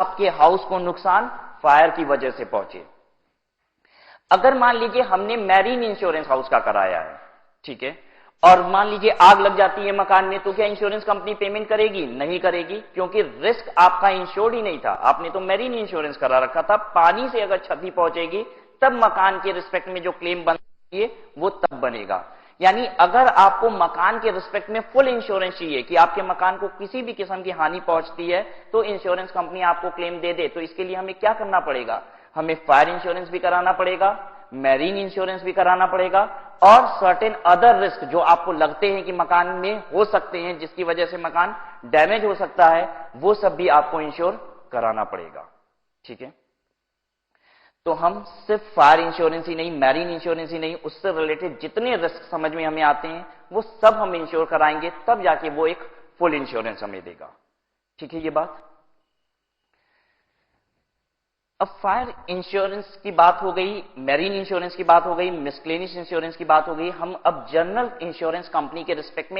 आपके हाउस को नुकसान फायर की वजह से पहुंचे। अगर मान लीजिए हमने मैरीन इंश्योरेंस हाउस का कराया है, ठीक है, और मान लीजिए आग लग जाती है मकान में, तो क्या इंश्योरेंस कंपनी पेमेंट करेगी? नहीं करेगी, क्योंकि रिस्क आपका इंश्योर्ड ही नहीं था। आपने तो मैरीन इंश्योरेंस करा रखा था। पानी से अगर क्षति पहुंचेगी तब मकान के रिस्पेक्ट में जो क्लेम बनती है वो तब बनेगा। यानी अगर आपको मकान के रिस्पेक्ट में फुल इंश्योरेंस चाहिए कि आपके मकान को किसी भी किस्म की हानि पहुंचती है तो इंश्योरेंस कंपनी आपको क्लेम दे दे, तो इसके लिए हमें क्या करना पड़ेगा? हमें फायर इंश्योरेंस भी कराना पड़ेगा, मैरीन इंश्योरेंस भी कराना पड़ेगा, और सर्टेन अदर रिस्क जो आपको लगते हैं कि मकान में हो सकते हैं, जिसकी वजह से मकान डैमेज हो सकता है, वो सब भी आपको इंश्योर कराना पड़ेगा। ठीक है, तो हम सिर्फ फायर इंश्योरेंस ही नहीं, मैरीन इंश्योरेंस ही नहीं, उससे रिलेटेड जितने रिस्क समझ में हमें आते हैं वो सब हम इंश्योर कराएंगे, तब जाके वो एक फुल इंश्योरेंस हमें देगा। ठीक है ये बात। अब फायर इंश्योरेंस की बात हो गई, मैरीन इंश्योरेंस की बात हो गई, मिसलेनियस इंश्योरेंस की बात हो गई। हम अब जनरल इंश्योरेंस कंपनी के रिस्पेक्ट में